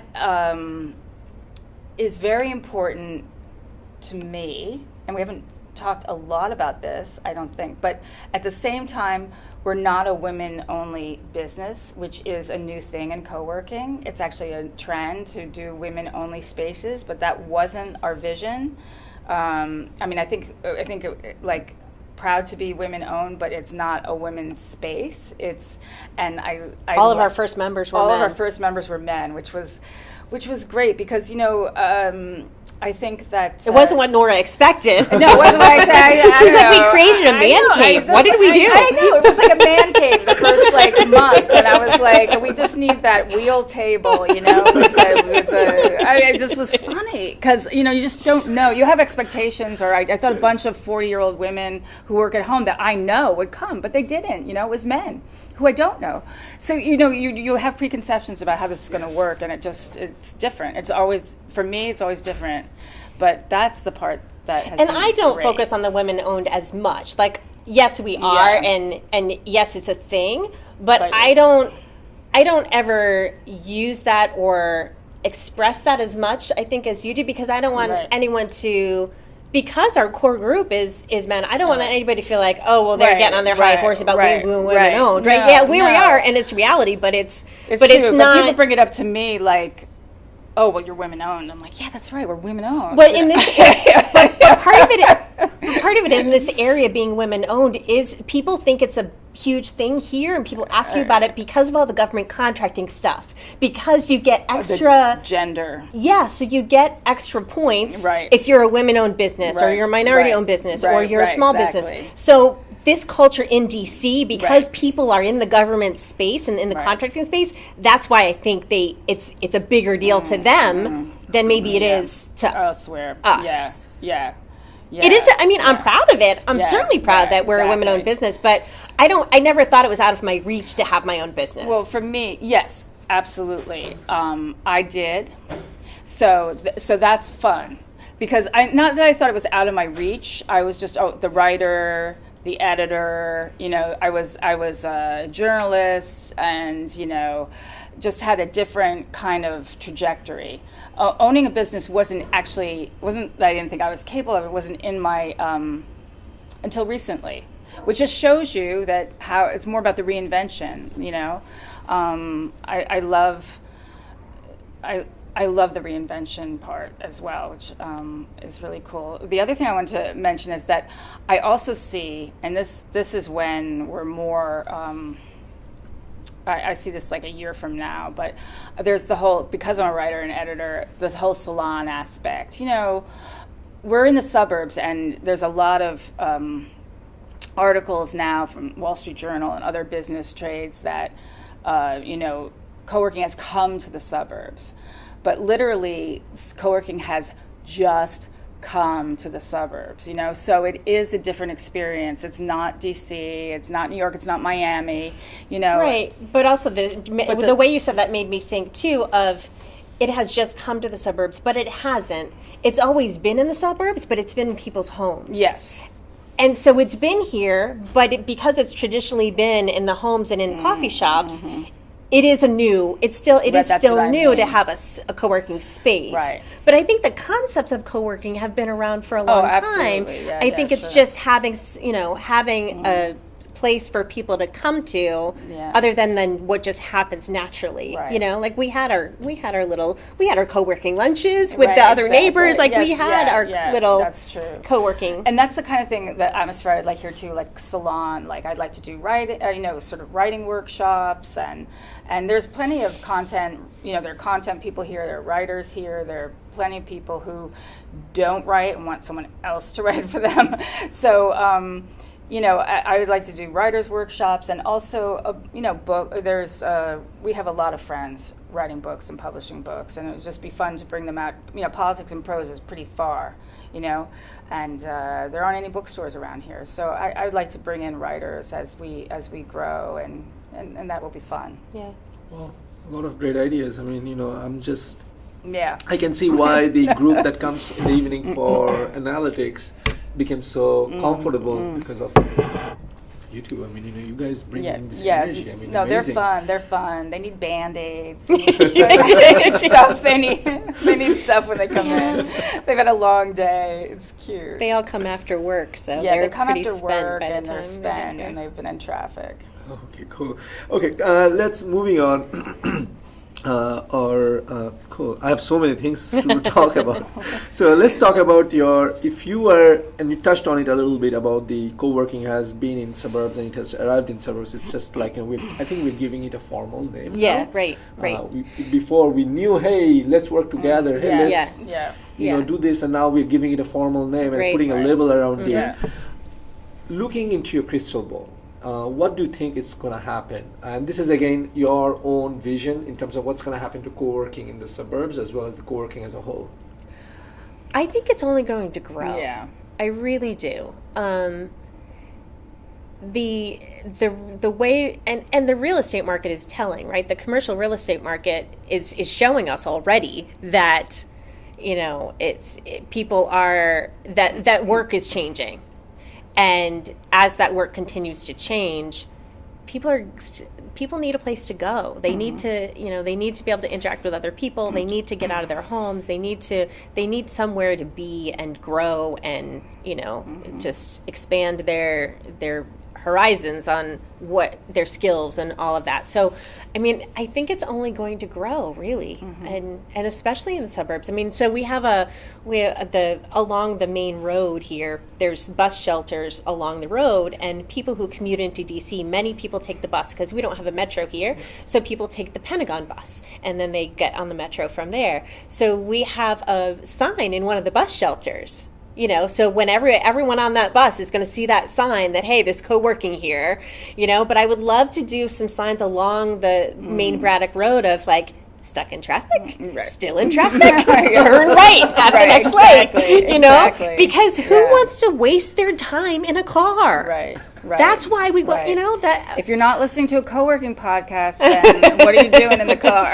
[SPEAKER 3] is very important to me. And we haven't talked a lot about this, I don't think. But at the same time, we're not a women-only business, which is a new thing in co-working. It's actually a trend to do women-only spaces, but that wasn't our vision. I think proud to be women-owned, but it's not a women's space. All
[SPEAKER 2] of our first members were men.
[SPEAKER 3] All of our first members were men, which was great, because I think that
[SPEAKER 2] it wasn't what Nora expected.
[SPEAKER 3] No, it wasn't what I said.
[SPEAKER 2] She's like, we created a man cave. What did we do?
[SPEAKER 3] I know, it was like a man cave the first month, and I was like, we just need that wheel table, it just was funny, because you just don't know. You have expectations, or I thought a bunch of 40-year-old women who work at home that I know would come, but they didn't. It was men who I don't know. So you have preconceptions about how this is going to work, and it's different. It's always, for me, it's always different. But that's the part that has
[SPEAKER 2] and
[SPEAKER 3] been
[SPEAKER 2] I don't
[SPEAKER 3] great.
[SPEAKER 2] focus on the women owned as much. Like, yes, we are, and yes, it's a thing. But I don't ever use that or express that as much, I think, as you do, because I don't want anyone to. Because our core group is men, I don't want anybody to feel like, oh, well, they're getting on their high horse about women owned, right?
[SPEAKER 3] No,
[SPEAKER 2] yeah, we are, and it's reality, but it's
[SPEAKER 3] true,
[SPEAKER 2] not.
[SPEAKER 3] But people bring it up to me like, oh, well, you're women owned. I'm like, yeah, that's right, we're women owned.
[SPEAKER 2] Well, in this, but part of it in this area being women owned is people think it's a huge thing here, and people ask you about it because of all the government contracting stuff, because you get extra
[SPEAKER 3] gender.
[SPEAKER 2] Yeah, so you get extra points
[SPEAKER 3] right.
[SPEAKER 2] if you're a women-owned business or you're a minority-owned business or you're a small business. So this culture in DC, because people are in the government space and in the contracting space, that's why I think it's a bigger deal to them than maybe it is to
[SPEAKER 3] elsewhere.
[SPEAKER 2] Us.
[SPEAKER 3] Yeah.
[SPEAKER 2] It is. I mean, I'm proud of it. I'm certainly proud that we're a women-owned business, but I never thought it was out of my reach to have my own business.
[SPEAKER 3] Well, for me, yes, absolutely. I did. So that's fun, because not that I thought it was out of my reach. I was just the writer, the editor. I was a journalist, and just had a different kind of trajectory. Owning a business wasn't that I didn't think I was capable of it. Wasn't in my until recently, which just shows you that how it's more about the reinvention. I love the reinvention part as well, which is really cool. The other thing I want to mention is that I also see, and this is when we're more. I see this like a year from now, but there's the whole, because I'm a writer and editor, the whole salon aspect. We're in the suburbs, and there's a lot of articles now from Wall Street Journal and other business trades that, co-working has come to the suburbs. But literally, co-working has just come to the suburbs, so it is a different experience. It's not DC, it's not New York, it's not Miami,
[SPEAKER 2] Right, but also the way you said that made me think too of it has just come to the suburbs, but it hasn't. It's always been in the suburbs, but it's been in people's homes.
[SPEAKER 3] Yes.
[SPEAKER 2] And so it's been here, but because it's traditionally been in the homes and in coffee shops, it is new to have a co-working space.
[SPEAKER 3] Right.
[SPEAKER 2] But I think the concepts of co-working have been around for a long time.
[SPEAKER 3] Yeah,
[SPEAKER 2] I think it's just having a place for people to come to, other than what just happens naturally.
[SPEAKER 3] Right.
[SPEAKER 2] Like we had our co-working lunches with the other neighbors. Like we had our little
[SPEAKER 3] that's true.
[SPEAKER 2] co-working.
[SPEAKER 3] And that's the kind of thing that atmosphere I'd like here too, like salon. Like I'd like to do sort of writing workshops, and there's plenty of content. There are content people here, there are writers here, there are plenty of people who don't write and want someone else to write for them. So I would like to do writers' workshops, and also, book. We have a lot of friends writing books and publishing books, and it would just be fun to bring them out. Politics and prose is pretty far, and there aren't any bookstores around here. So I would like to bring in writers as we grow, and that will be fun.
[SPEAKER 2] Yeah.
[SPEAKER 1] Well, a lot of great ideas. I mean, I'm just.
[SPEAKER 3] Yeah.
[SPEAKER 1] I can see why the group that comes in the evening for analytics became so comfortable because of you two. I mean, you guys bring in this energy. I mean,
[SPEAKER 3] no,
[SPEAKER 1] amazing.
[SPEAKER 3] They're fun. They need Band-Aids. They need stuff. They need stuff when they come in. They've had a long day. It's cute.
[SPEAKER 2] They all come after work, so
[SPEAKER 3] they come
[SPEAKER 2] pretty
[SPEAKER 3] after work,
[SPEAKER 2] by the
[SPEAKER 3] and they're
[SPEAKER 2] time
[SPEAKER 3] spent, and they've been in traffic.
[SPEAKER 1] Okay, cool. Okay, let's moving on. Cool. I have so many things to talk about. So let's talk about if you were, and you touched on it a little bit about the co-working has been in suburbs and it has arrived in suburbs. It's just like, I think we're giving it a formal name.
[SPEAKER 2] Yeah,
[SPEAKER 1] now.
[SPEAKER 2] right.
[SPEAKER 1] Before we knew, hey, let's work together. Hey, let's do this, and now we're giving it a formal name and putting a label around it.
[SPEAKER 3] Yeah.
[SPEAKER 1] Looking into your crystal ball, what do you think is going to happen? And this is, again, your own vision in terms of what's going to happen to co-working in the suburbs as well as the co-working as a whole.
[SPEAKER 2] I think it's only going to grow.
[SPEAKER 3] Yeah.
[SPEAKER 2] I really do. The way, and the real estate market is telling, right? The commercial real estate market is showing us already that, people are, that work is changing. And as that work continues to change, people need a place to go. They need to, they need to be able to interact with other people. They need to get out of their homes. They need somewhere to be and grow and, just expand their horizons on what their skills and all of that. So, I mean, I think it's only going to grow, really, and especially in the suburbs. I mean, so we have along the main road here, there's bus shelters along the road, and people who commute into DC, many people take the bus because we don't have a metro here. So people take the Pentagon bus, and then they get on the metro from there. So we have a sign in one of the bus shelters. You know, so whenever everyone on that bus is going to see that sign that, hey, there's co-working here, you know, but I would love to do some signs along the main Braddock Road of like, stuck in traffic, still in traffic, turn right at the next lane, you know, because who wants to waste their time in a car? Right. That's why we, you know, that.
[SPEAKER 3] If you're not listening to a co-working podcast, then what are you doing in the car?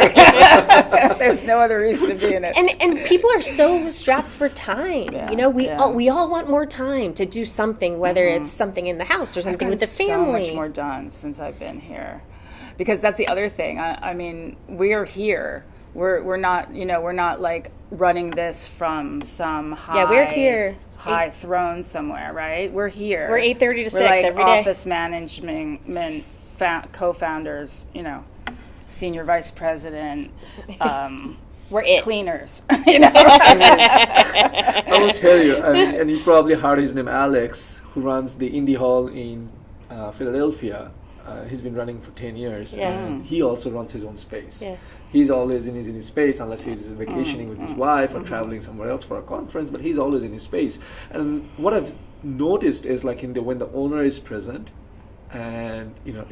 [SPEAKER 3] There's no other reason to be in it.
[SPEAKER 2] And people are so strapped for time. You know, we all want more time to do something, whether it's something in the house or something with the family.
[SPEAKER 3] So much more done since I've been here. Because that's the other thing. I mean, we're here. We're not, you know, we're not like running this from some high.
[SPEAKER 2] We're here.
[SPEAKER 3] High throne somewhere, right? We're here.
[SPEAKER 2] We're 8:30 to 6
[SPEAKER 3] like
[SPEAKER 2] every day.
[SPEAKER 3] Office management, co-founders, you know, senior vice president.
[SPEAKER 2] We're
[SPEAKER 3] cleaners. You know.
[SPEAKER 1] I will tell you, and you probably heard his name, Alex, who runs the Indie Hall in Philadelphia. He's been running for 10 years, and he also runs his own space. Yeah. He's always in his space, unless he's vacationing with his wife or traveling somewhere else for a conference, but he's always in his space. And what I've noticed is like when the owner is present, and you know,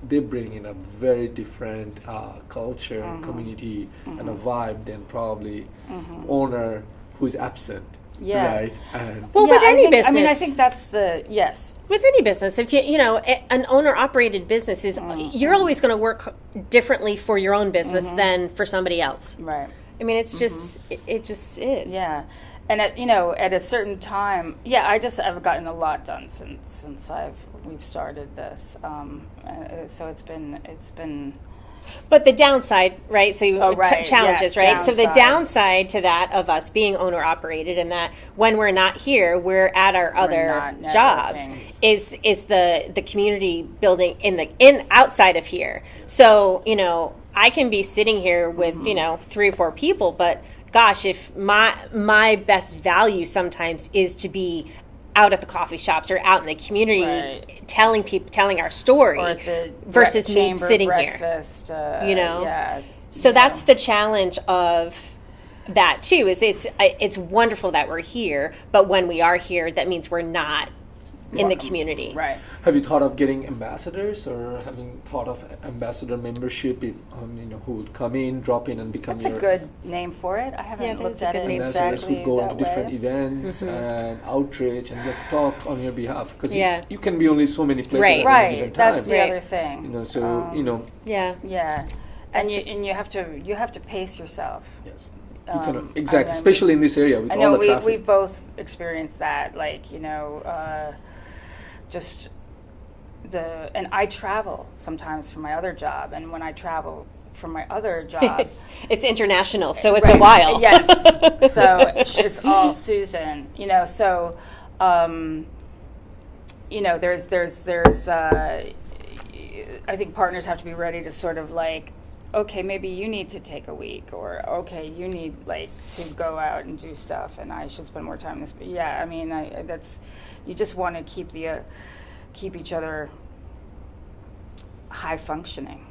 [SPEAKER 1] they bring in a very different culture, community, and a vibe than probably owner who's absent.
[SPEAKER 3] Yeah.
[SPEAKER 1] Right. And
[SPEAKER 2] with any business. I
[SPEAKER 3] mean, I think that's
[SPEAKER 2] with any business, if you know, an owner-operated business is, you're always going to work differently for your own business than for somebody else.
[SPEAKER 3] Right.
[SPEAKER 2] I mean, it's just, it just is.
[SPEAKER 3] Yeah. And at a certain time, I've gotten a lot done since we've started this. So it's been.
[SPEAKER 2] But the downside, right? So challenges, right? Downside. So the downside to that of us being owner operated, and that when we're not here, we're at our other jobs, is the community building in outside of here. So you know, I can be sitting here with you know 3 or 4 people, but gosh, if my best value sometimes is to be out at the coffee shops or out in the community telling our story versus me sitting here, you know. So that's the challenge of that too, is it's wonderful that we're here, but when we are here, that means we're not in the community.
[SPEAKER 3] Right.
[SPEAKER 1] Have you thought of getting ambassadors, or having thought of ambassador membership? You know, who would come in, drop in, and become
[SPEAKER 3] That's a good name for it. I haven't looked at it
[SPEAKER 1] ambassadors
[SPEAKER 3] exactly
[SPEAKER 1] who go
[SPEAKER 3] that
[SPEAKER 1] into different
[SPEAKER 3] way.
[SPEAKER 1] events and outreach and get to talk on your behalf, because you can be only so many places at any given time.
[SPEAKER 3] That's the other thing.
[SPEAKER 1] You know, so you know.
[SPEAKER 3] Yeah. And you have to pace yourself.
[SPEAKER 1] Yes. You can, exactly, especially in this area with all the traffic.
[SPEAKER 3] We both experienced that, like, you know, and I travel sometimes for my other job, and when I travel for my other job,
[SPEAKER 2] it's international, so it's a while.
[SPEAKER 3] Yes, so it's all Susan, you know. So, you know, there's I think partners have to be ready to sort of like, okay, maybe you need to take a week, or okay, you need like to go out and do stuff, and I should spend more time in this. But I mean, that's, you just want to keep each other high functioning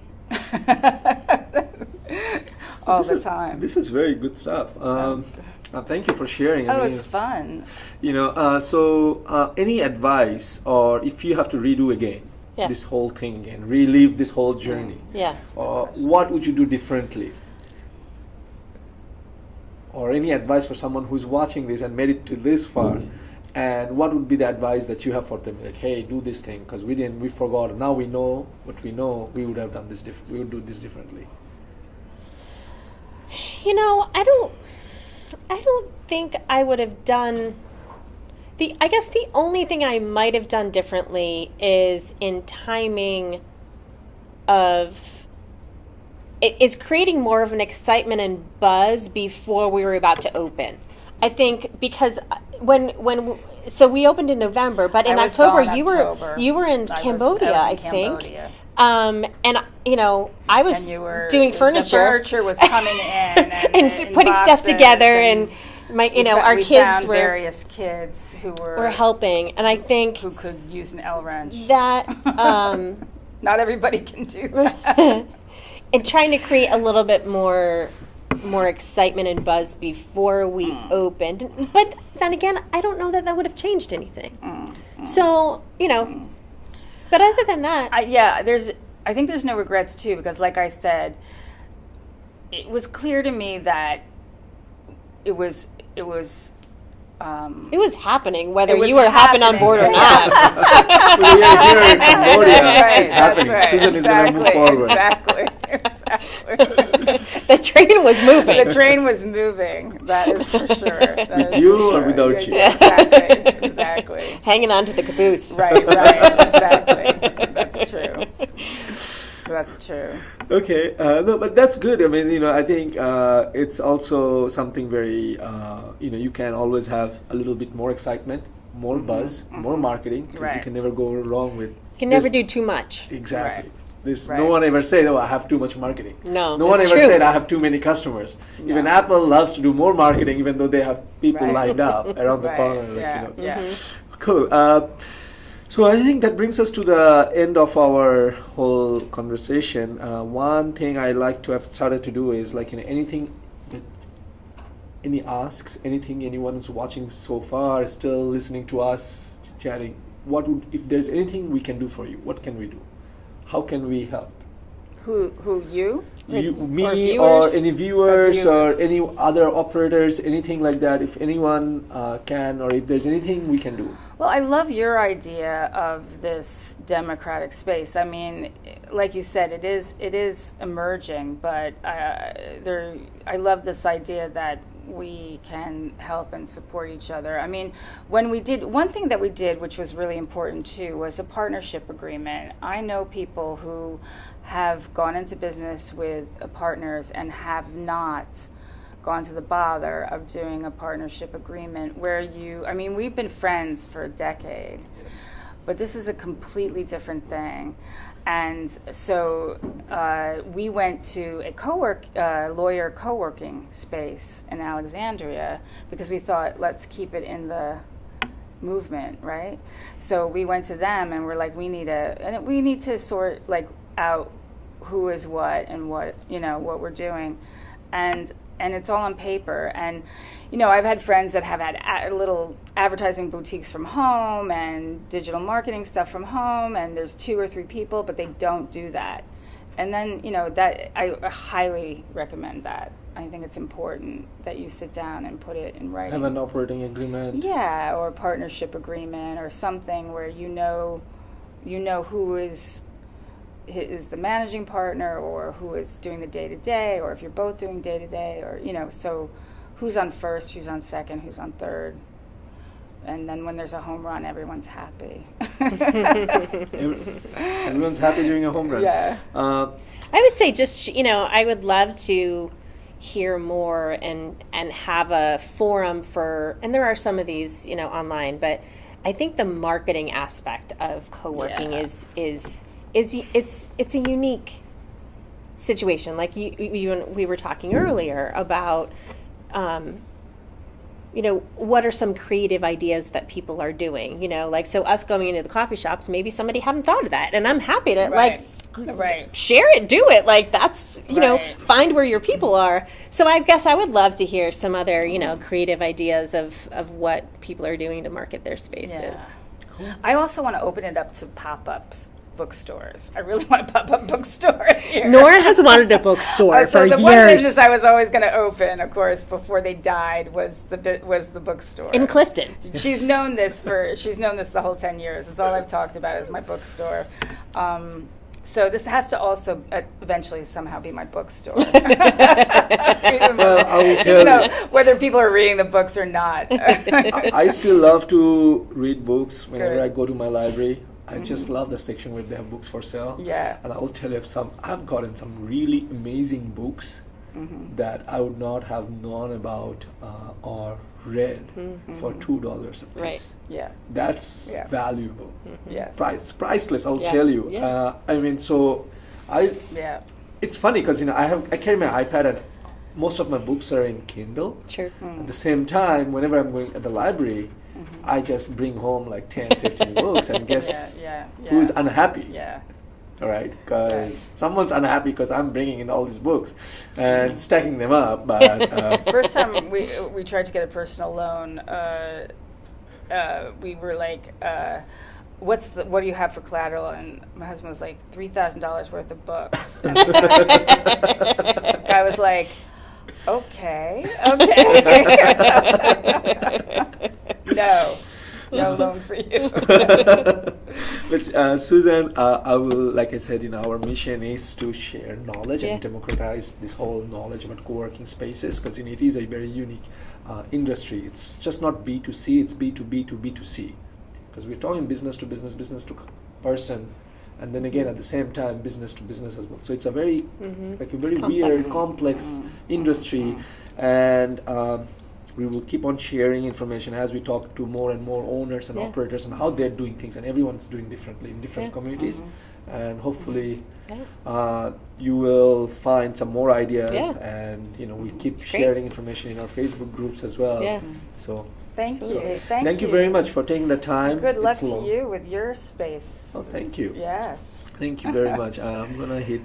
[SPEAKER 3] all the time.
[SPEAKER 1] This is very good stuff. Thank you for sharing.
[SPEAKER 3] I mean, it's fun.
[SPEAKER 1] You know, so any advice, or if you have to redo again, this whole thing again, relive this whole journey. What would you do differently? Or any advice for someone who's watching this and made it to this far, and what would be the advice that you have for them? Like, hey, do this thing, because we forgot. Now we know what we know. We would have done this. We would do this differently.
[SPEAKER 2] You know, I don't think I would have done. I guess the only thing I might have done differently is in timing is creating more of an excitement and buzz before we were about to open. I think because when So we opened in November, but in October you were in Cambodia, I think. And I was doing furniture.
[SPEAKER 3] The furniture was coming in
[SPEAKER 2] and putting stuff together, and our kids were
[SPEAKER 3] various kids who were
[SPEAKER 2] helping, and I think
[SPEAKER 3] who could use an L wrench.
[SPEAKER 2] That
[SPEAKER 3] not everybody can do that.
[SPEAKER 2] And trying to create a little bit more excitement and buzz before we opened, but then again, I don't know that would have changed anything. So but other than that,
[SPEAKER 3] I think there's no regrets too, because like I said, it was clear to me that it was
[SPEAKER 2] happening, whether you were hopping on board or not.
[SPEAKER 1] Well, here in Cambodia,
[SPEAKER 3] right,
[SPEAKER 1] it's happening.
[SPEAKER 3] Right,
[SPEAKER 1] Susan is going to move forward.
[SPEAKER 3] Exactly.
[SPEAKER 2] The train was moving.
[SPEAKER 3] The train was moving. That is for sure.
[SPEAKER 1] With you or without you?
[SPEAKER 3] Exactly.
[SPEAKER 2] Hanging on to the caboose.
[SPEAKER 3] Right. Exactly. That's true. That's true.
[SPEAKER 1] Okay, no, but that's good. I mean, I think it's also something very, you can always have a little bit more excitement, more buzz, more marketing, because you can never go wrong with.
[SPEAKER 2] You can never do too much.
[SPEAKER 1] Exactly. No one ever said, "Oh, I have too much marketing."
[SPEAKER 2] No
[SPEAKER 1] one ever said, "I have too many customers." No. Even Apple loves to do more marketing, even though they have people lined up around the corner. Cool. So I think that brings us to the end of our whole conversation. One thing I like to have started to do is anything that any asks, anything anyone who's watching so far, still listening to us chatting. If there's anything we can do for you? What can we do? How can we help?
[SPEAKER 3] Who you?
[SPEAKER 1] Me, or any viewers or any other operators, anything like that. If anyone can, or if there's anything we can do.
[SPEAKER 3] Well, I love your idea of this democratic space. I mean, like you said, it is emerging, but I love this idea that we can help and support each other. I mean, one thing that we did, which was really important too, was a partnership agreement. I know people who have gone into business with partners and have not gone to the bother of doing a partnership agreement where we've been friends for a decade, but this is a completely different thing. And so we went to a lawyer co-working space in Alexandria because we thought, let's keep it in the movement, right? So we went to them and we're like, we need to sort out who is what and what we're doing, and it's all on paper. And I've had friends that have had little advertising boutiques from home and digital marketing stuff from home, and there's 2 or 3 people, but they don't do that. And then that I highly recommend that. I think it's important that you sit down and put it in writing.
[SPEAKER 1] Have an operating agreement.
[SPEAKER 3] Yeah, or a partnership agreement or something where you know who is the managing partner, or who is doing the day-to-day, or if you're both doing day-to-day, or so who's on first, who's on second, who's on third, and then when there's a home run, everyone's happy.
[SPEAKER 1] Everyone's happy during a home run.
[SPEAKER 3] Yeah.
[SPEAKER 2] I would say just I would love to hear more and have a forum for, and there are some of these online, but I think the marketing aspect of co-working is it's a unique situation. Like we were talking earlier about, what are some creative ideas that people are doing? So us going into the coffee shops, maybe somebody hadn't thought of that, and I'm happy to share it, do it. That's find where your people are. So I guess I would love to hear some other creative ideas of what people are doing to market their spaces.
[SPEAKER 3] Yeah. Cool. I also want to open it up to pop-ups. Bookstores. I really want a pop-up bookstore here.
[SPEAKER 2] Nora has wanted a bookstore for years.
[SPEAKER 3] So the one business I was always going to open, of course, before they died, was the bookstore
[SPEAKER 2] in Clifton.
[SPEAKER 3] She's known this the whole 10 years. It's all I've talked about is my bookstore. So this has to also eventually somehow be my bookstore.
[SPEAKER 1] Well, I will tell you,
[SPEAKER 3] whether people are reading the books or not.
[SPEAKER 1] I still love to read books whenever I go to my library. I just love the section where they have books for sale.
[SPEAKER 3] Yeah.
[SPEAKER 1] And I will tell you I've gotten some really amazing books that I would not have known about or read for $2 a piece.
[SPEAKER 2] Right.
[SPEAKER 3] Yeah.
[SPEAKER 1] That's valuable.
[SPEAKER 3] Yes.
[SPEAKER 1] Priceless, I'll
[SPEAKER 2] Yeah.
[SPEAKER 1] tell you.
[SPEAKER 2] Yeah.
[SPEAKER 1] It's funny because I carry my iPad and most of my books are in Kindle.
[SPEAKER 2] Sure.
[SPEAKER 1] At the same time, whenever I'm going at the library, I just bring home like 10, 15 books and guess who's unhappy.
[SPEAKER 3] Yeah.
[SPEAKER 1] All right, because someone's unhappy because I'm bringing in all these books and stacking them up. But
[SPEAKER 3] first time we tried to get a personal loan, we were like, what do you have for collateral? And my husband was like, $3,000 worth of books. And I was like, okay. No loan for you.
[SPEAKER 1] But Susan, I will, like I said, our mission is to share knowledge and democratize this whole knowledge about co-working spaces, because it is a very unique industry. It's just not B2C, it's B2B to B2C, because we're talking business to business, business to person, and then again at the same time business to business as well. So it's a very weird, complex industry, and we will keep on sharing information as we talk to more and more owners and operators and how they're doing things, and everyone's doing differently in different communities. And hopefully you will find some more ideas, and we keep sharing information in our Facebook groups as well. So
[SPEAKER 3] thank you.
[SPEAKER 1] Thank you very much for taking the time.
[SPEAKER 3] Good luck to you with your space.
[SPEAKER 1] Oh, thank you.
[SPEAKER 3] Yes.
[SPEAKER 1] Thank you very much. I'm gonna hit